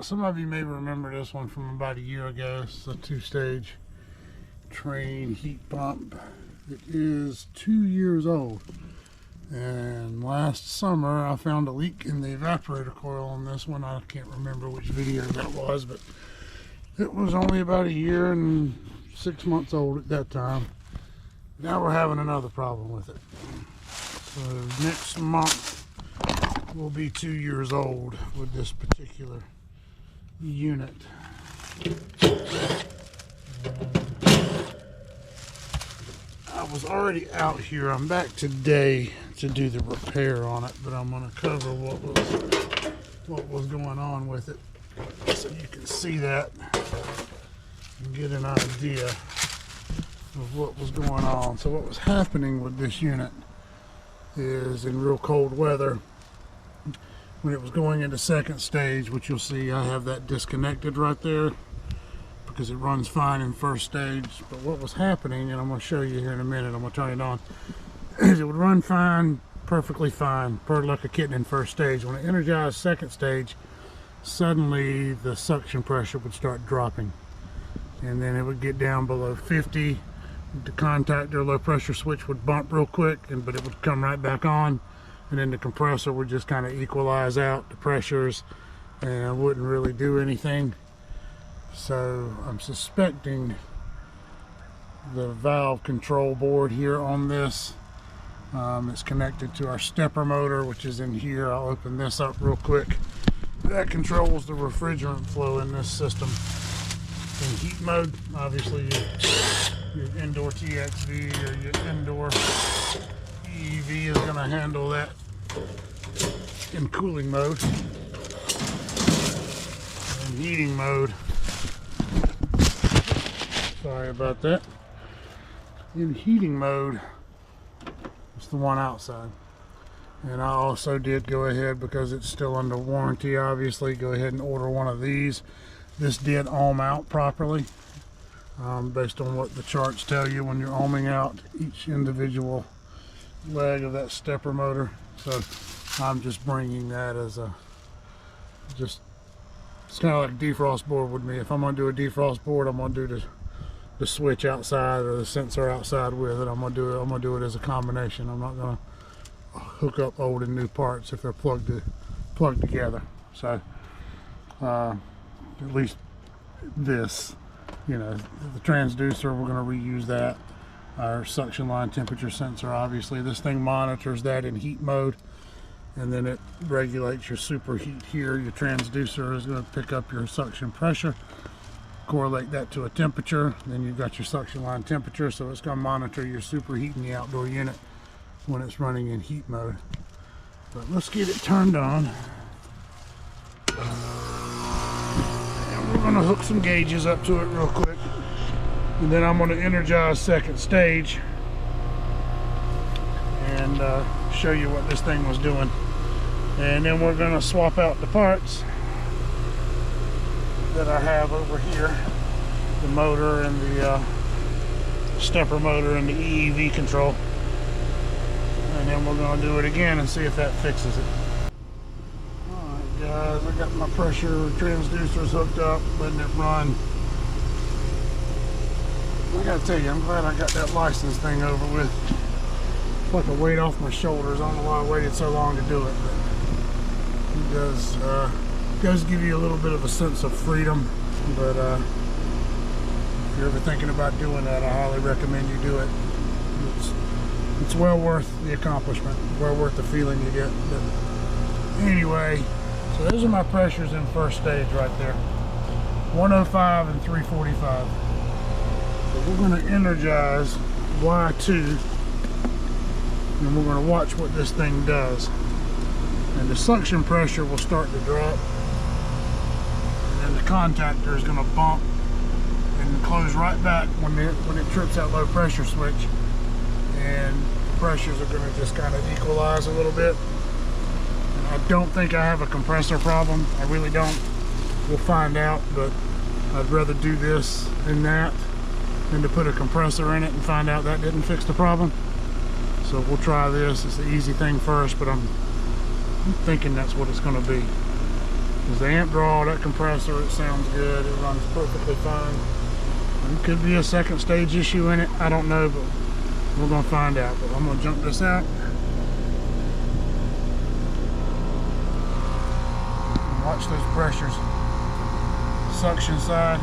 some of you may remember this one from about a year ago. It's a 2-stage train heat pump. It is 2 years old, and last summer I found a leak in the evaporator coil on this one. I can't remember which video that was, but it was only about a year and 6 months old at that time. Now we're having another problem with it. So next month will be 2 years old with this particular unit. I was already out here. I'm back today to do the repair on it, but I'm going to cover what was going on with it, so you can see that and get an idea of what was going on. So what was happening with this unit is, in real cold weather, when it was going into second stage, which you'll see I have that disconnected right there because it runs fine in first stage. But what was happening, and I'm going to show you here in a minute, I'm going to turn it on, is it would run fine, perfectly fine, purred like a kitten in first stage. When it energized second stage, suddenly the suction pressure would start dropping, and then it would get down below 50. The contactor low pressure switch would bump real quick, but it would come right back on, and then the compressor would just kind of equalize out the pressures and wouldn't really do anything. So I'm suspecting the valve control board here on this, it's connected to our stepper motor, which is in here. I'll open this up real quick. That controls the refrigerant flow in this system. In heat mode, obviously your indoor TXV or your indoor EEV is going to handle that. In cooling mode, in heating mode, sorry about that, in heating mode, it's the one outside. And I also did go ahead, because it's still under warranty, obviously, go ahead and order one of these. This did ohm out properly, based on what the charts tell you when you're ohming out each individual leg of that stepper motor. So I'm just bringing that as a, it's kind of like a defrost board with me. If I'm going to do a defrost board, I'm going to do the switch outside or the sensor outside with it. I'm going to do it as a combination. I'm not going to hook up old and new parts if they're plugged together. So at least this, you know, the transducer, we're going to reuse that. Our suction line temperature sensor, obviously this thing monitors that in heat mode, and then it regulates your superheat here. Your transducer is going to pick up your suction pressure, correlate that to a temperature, then you've got your suction line temperature, so it's going to monitor your superheat in the outdoor unit when it's running in heat mode. But let's get it turned on. We're going to hook some gauges up to it real quick, and then I'm going to energize second stage and show you what this thing was doing. And then we're going to swap out the parts that I have over here, the motor and the stepper motor and the EEV control, and then we're going to do it again and see if that fixes it. Guys, I got my pressure transducers hooked up, letting it run. I gotta tell you, I'm glad I got that license thing over with. It's like a weight off my shoulders. I don't know why I waited so long to do it, but it does give you a little bit of a sense of freedom. But if you're ever thinking about doing that, I highly recommend you do it. It's well worth the accomplishment, well worth the feeling you get. But anyway, so those are my pressures in first stage right there, 105 and 345. So we're going to energize Y2, and we're going to watch what this thing does. And the suction pressure will start to drop, and then the contactor is going to bump and close right back when it trips that low pressure switch, and the pressures are going to just kind of equalize a little bit. I don't think I have a compressor problem. I really don't. We'll find out, but I'd rather do this than that than to put a compressor in it and find out that didn't fix the problem. So we'll try this. It's the easy thing first, but I'm thinking that's what it's going to be. Because the amp draw, that compressor, it sounds good. It runs perfectly fine. There could be a second stage issue in it. I don't know, but we're going to find out. But I'm going to jump this out. Watch those pressures. Suction side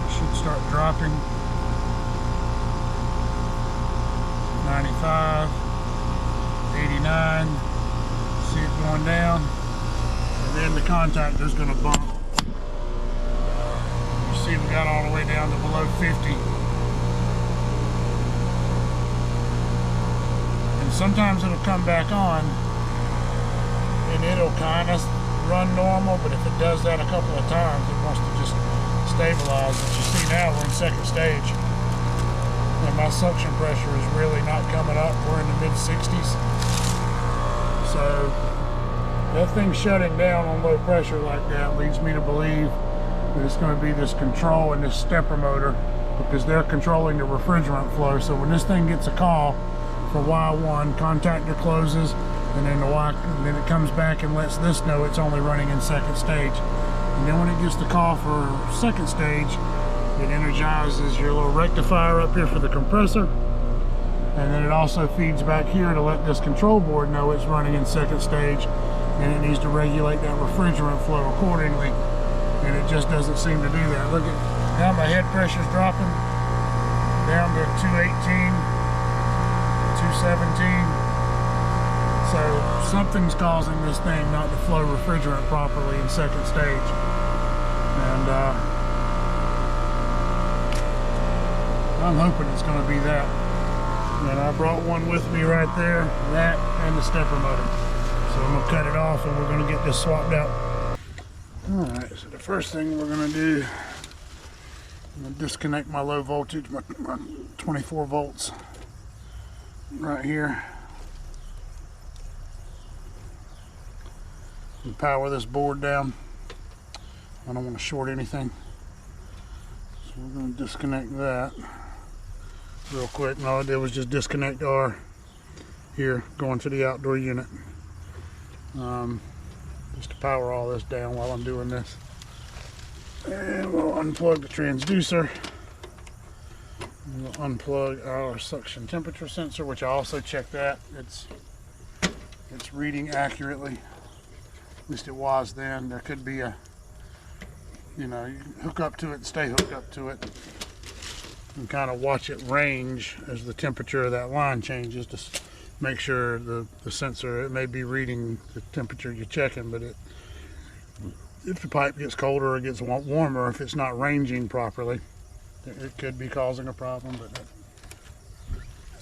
should start dropping. 95, 89. See it going down, and then the contactor's going to bump. You see we got all the way down to below 50. And sometimes it'll come back on and it'll kind of run normal, but if it does that a couple of times, it wants to just stabilize. As you see now, we're in second stage, and my suction pressure is really not coming up. We're in the mid-60s. So that thing shutting down on low pressure like that leads me to believe that it's going to be this control and this stepper motor, because they're controlling the refrigerant flow. So when this thing gets a call for Y1, contactor closes, and then and then it comes back and lets this know it's only running in second stage. And then when it gets the call for second stage, it energizes your little rectifier up here for the compressor, and then it also feeds back here to let this control board know it's running in second stage, and it needs to regulate that refrigerant flow accordingly, and it just doesn't seem to do that. Look at now, my head pressure's dropping down to 218, 217. So something's causing this thing not to flow refrigerant properly in second stage. And I'm hoping it's going to be that. And I brought one with me right there, that and the stepper motor. So I'm going to cut it off and we're going to get this swapped out. Alright, so the first thing we're going to do, I'm going to disconnect my low voltage, my 24 volts right here. And power this board down. I don't want to short anything. So we're going to disconnect that real quick. And all I did was just disconnect R here going to the outdoor unit. Just to power all this down while I'm doing this. And we'll unplug the transducer. We'll unplug our suction temperature sensor, which I also checked that. It's reading accurately. At least it was then. There could be a, you know, you hook up to it and stay hooked up to it and kind of watch it range as the temperature of that line changes to make sure the sensor, it may be reading the temperature you're checking, but if the pipe gets colder or gets warmer, if it's not ranging properly, it could be causing a problem, but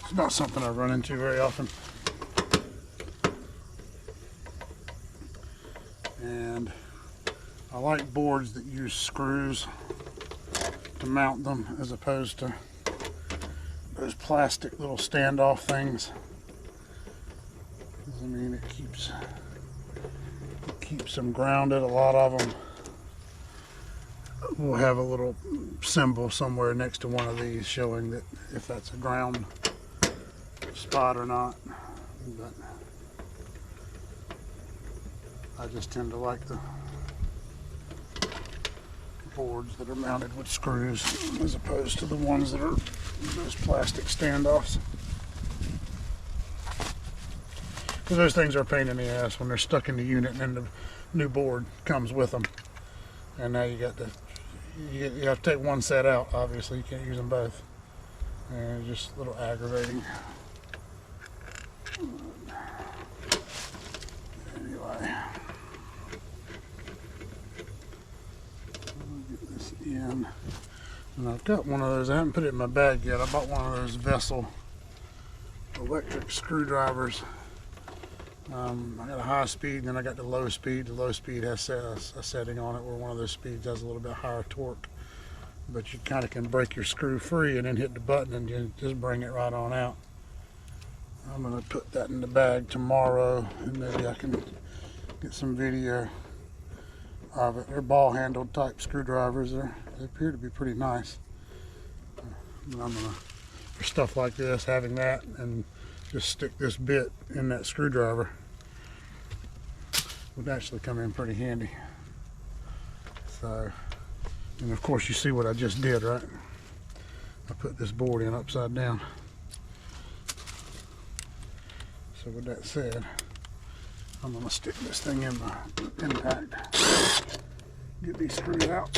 it's not something I run into very often. And I like boards that use screws to mount them as opposed to those plastic little standoff things. I mean, it keeps them grounded. A lot of them will have a little symbol somewhere next to one of these showing that if that's a ground spot or not. But I just tend to like the boards that are mounted with screws as opposed to the ones that are those plastic standoffs. Because those things are a pain in the ass when they're stuck in the unit and then the new board comes with them. And now you have to take one set out, obviously. You can't use them both. And it's just a little aggravating. Anyway. In. And I've got one of those. I haven't put it in my bag yet. I bought one of those Vessel electric screwdrivers. I got a high speed and then I got the low speed. The low speed has a setting on it where one of those speeds has a little bit higher torque, but you kind of can break your screw free and then hit the button and you just bring it right on out. I'm going to put that in the bag tomorrow and maybe I can get some video of it. They're ball handled type screwdrivers. They appear to be pretty nice. But I'm gonna, for stuff like this, having that and just stick this bit in that screwdriver would actually come in pretty handy. So, and of course you see what I just did, right? I put this board in upside down. So with that said, I'm going to stick this thing in my impact. Get these screws out.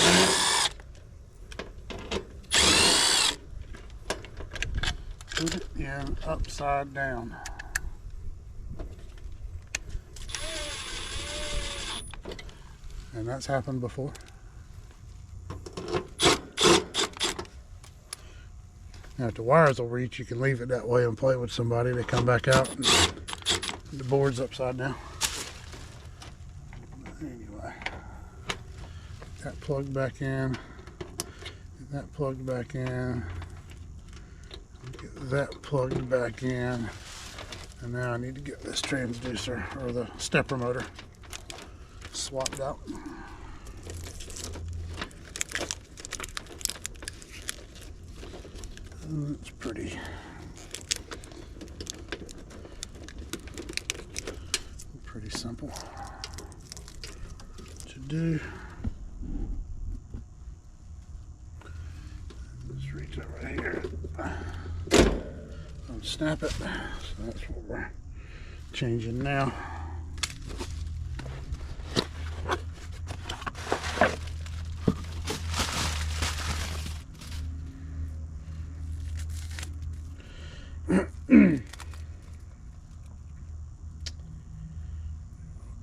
Put it in upside down. And that's happened before. Now if the wires will reach, you can leave it that way and play with somebody. They come back out and the board's upside down. Anyway, that plugged back in, that plugged back in, get that plugged back in, and now I need to get this transducer or the stepper motor swapped out. It's pretty simple to do. Just reach over here and snap it. So that's what we're changing now.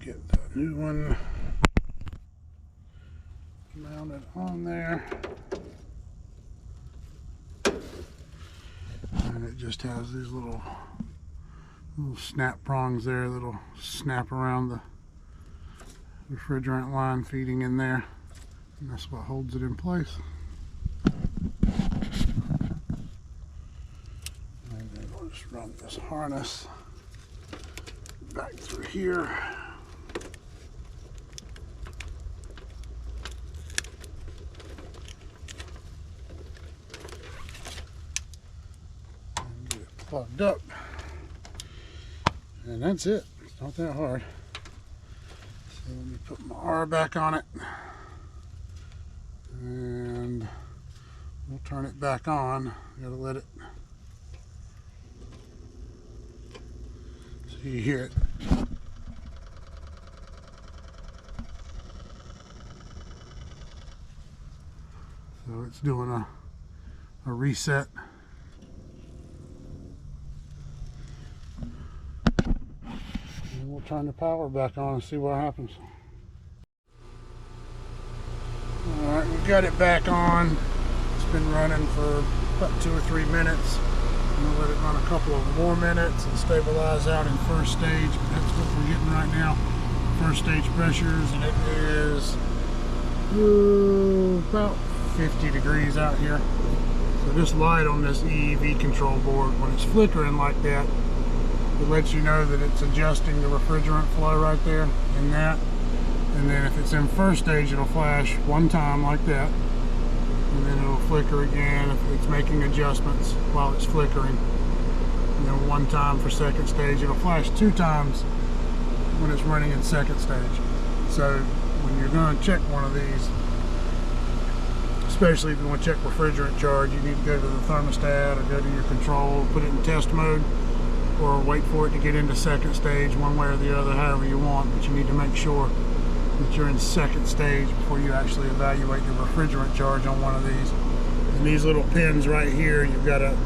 Get the new one mounted on there, and it just has these little snap prongs there that'll snap around the refrigerant line feeding in there, and that's what holds it in place. And then we'll just run this harness back through here. Plugged up, and that's it. It's not that hard. So let me put my R back on it, and we'll turn it back on. Gotta let it, so you hear it. So it's doing a reset. We'll turn the power back on and see what happens. Alright, we got it back on. It's been running for about 2 or 3 minutes. I'm going to let it run a couple of more minutes and stabilize out in first stage. But that's what we're getting right now. First stage pressures, and it is about 50 degrees out here. So this light on this EEV control board, when it's flickering like that, it lets you know that it's adjusting the refrigerant flow right there in that. And then if it's in first stage, it'll flash one time like that, and then it'll flicker again if it's making adjustments while it's flickering. And then one time for second stage. It'll flash 2 times when it's running in second stage. So when you're going to check one of these, especially if you want to check refrigerant charge, you need to go to the thermostat or go to your control, put it in test mode, or wait for it to get into second stage, one way or the other, however you want. But you need to make sure that you're in second stage before you actually evaluate the refrigerant charge on one of these. And these little pins right here, you've got a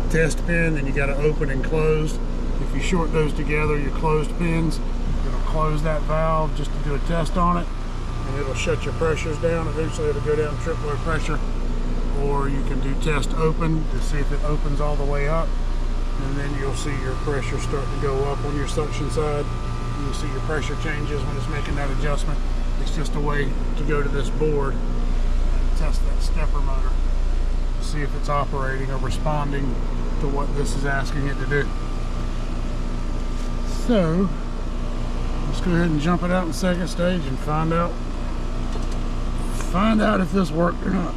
test pin, and you got to open and close. If you short those together, your closed pins, it'll close that valve just to do a test on it, and it'll shut your pressures down. Eventually it'll go down trip low pressure, or you can do test open to see if it opens all the way up. And then you'll see your pressure start to go up on your suction side. You'll see your pressure changes when it's making that adjustment. It's just a way to go to this board and test that stepper motor to see if it's operating or responding to what this is asking it to do. So let's go ahead and jump it out in second stage and find out if this worked or not.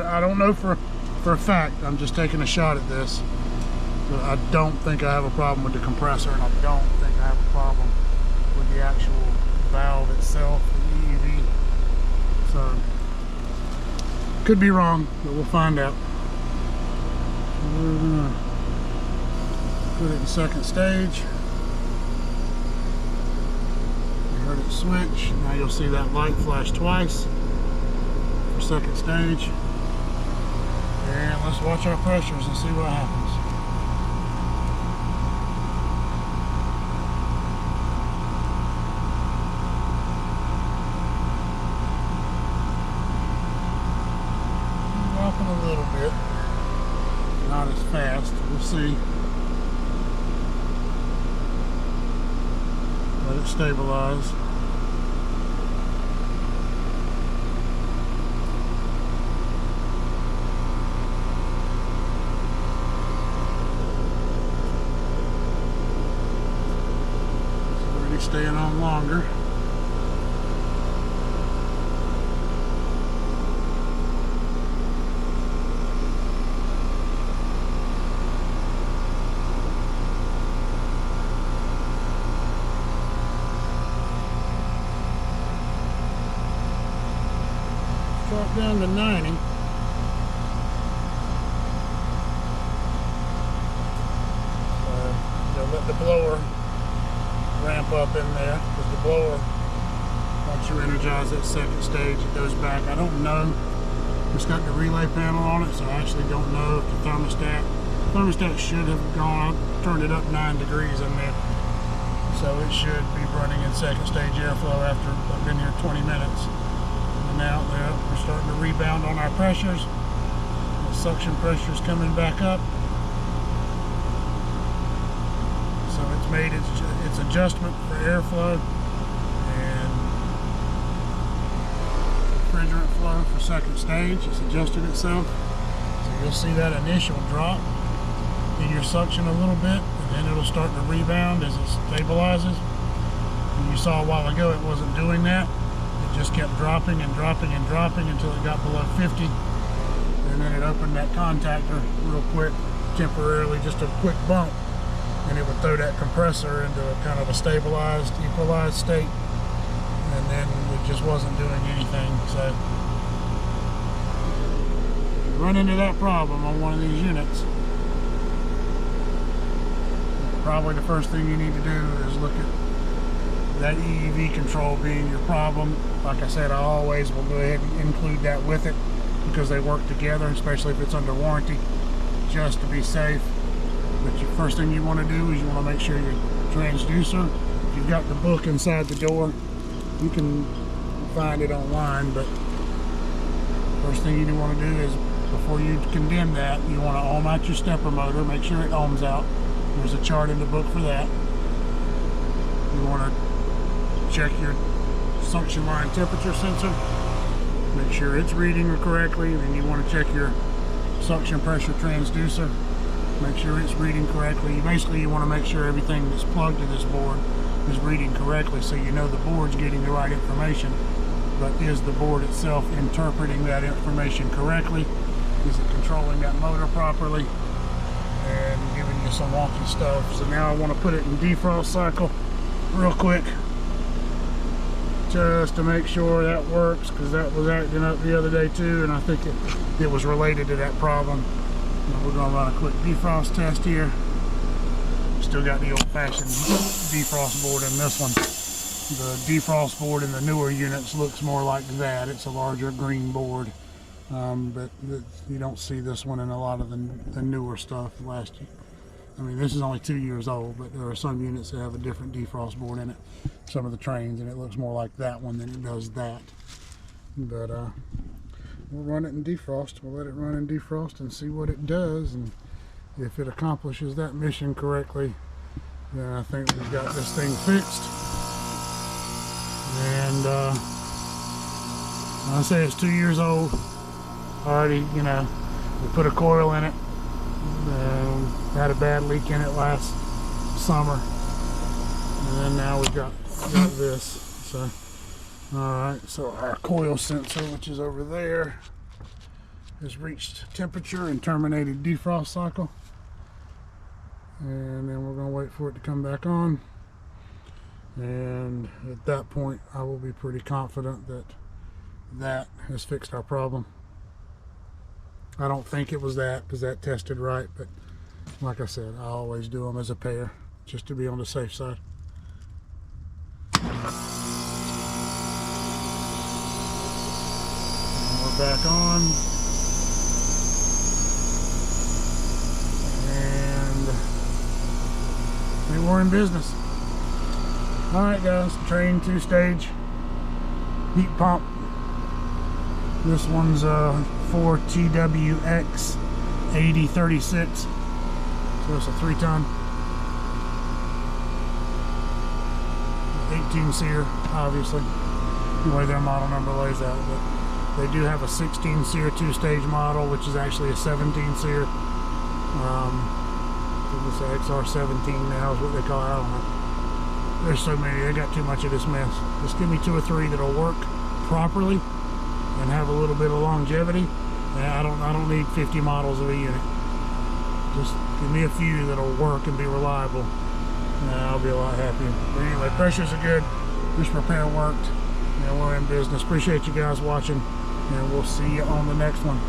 I don't know for a fact. I'm just taking a shot at this. But I don't think I have a problem with the compressor, and I don't think I have a problem with the actual valve itself, the EV. So, could be wrong, but we'll find out. We're gonna put it in second stage. You heard it switch. Now you'll see that light flash twice for second stage. And let's watch our pressures and see what happens. Dropping a little bit. Not as fast. We'll see. Let it stabilize. It's already staying on longer. Drop down to 90. You'll let the blower ramp up in there, because the blower, once you energize that second stage, it goes back. I don't know. It's got the relay panel on it, so I actually don't know if the thermostat should have gone. I turned it up 9 degrees in there, so it should be running in second stage airflow after I've been here 20 minutes. Now we're starting to rebound on our pressures. The suction pressure is coming back up. So it's made its adjustment for airflow and refrigerant flow for second stage. It's adjusted itself. So you'll see that initial drop in your suction a little bit, and then it'll start to rebound as it stabilizes. And you saw a while ago it wasn't doing that. Just kept dropping and dropping and dropping until it got below 50, and then it opened that contactor real quick, temporarily, just a quick bump, and it would throw that compressor into a kind of a stabilized, equalized state, and then it just wasn't doing anything. So you run into that problem on one of these units, probably the first thing you need to do is look at that EEV control being your problem. Like I said, I always will go ahead and include that with it, because they work together, especially if it's under warranty, just to be safe. But the first thing you want to do is you want to make sure your transducer, if you've got the book inside the door, you can find it online, but first thing you want to do is, before you condemn that, you want to ohm out your stepper motor, make sure it ohms out. There's a chart in the book for that. You want to check your suction line temperature sensor, make sure it's reading correctly. Then you want to check your suction pressure transducer, make sure it's reading correctly. Basically, you want to make sure everything that's plugged to this board is reading correctly, so you know the board's getting the right information. But is the board itself interpreting that information correctly? Is it controlling that motor properly and giving you some wonky stuff? So now I want to put it in defrost cycle real quick, just to make sure that works, because that was acting up the other day too, and I think it was related to that problem. We're going to run a quick defrost test here. Still got the old-fashioned defrost board in this one. The defrost board in the newer units looks more like that. It's a larger green board, but you don't see this one in a lot of the newer stuff. I mean, this is only 2 years old, but there are some units that have a different defrost board in it, some of the trains, and it looks more like that one than it does that. But we'll run it in defrost. We'll let it run in defrost and see what it does, and if it accomplishes that mission correctly, then I think we've got this thing fixed. And I say it's 2 years old already. You know, we put a coil in it. Had a bad leak in it last summer, and then now we've got this. So alright, so our coil sensor, which is over there, has reached temperature and terminated defrost cycle, and then we're going to wait for it to come back on, And at that point, I will be pretty confident that that has fixed our problem. I don't think it was that, because that tested right, but like I said, I always do them as a pair, just to be on the safe side. And we're back on. And I think we're in business. Alright guys, Train 2-stage heat pump. This one's for TWX 8036. So it's a 3-ton. 18 SEER, obviously, the way their model number lays out. But they do have a 16 SEER 2-stage model, which is actually a 17 SEER. It's an XR17 now is what they call it. I don't know. There's so many. They got too much of this mess. Just give me 2 or 3 that'll work properly and have a little bit of longevity. And I don't need 50 models of a unit. Just give me a few that'll work and be reliable, and I'll be a lot happier. But anyway, pressures are good. This repair worked. And we're in business. Appreciate you guys watching, and we'll see you on the next one.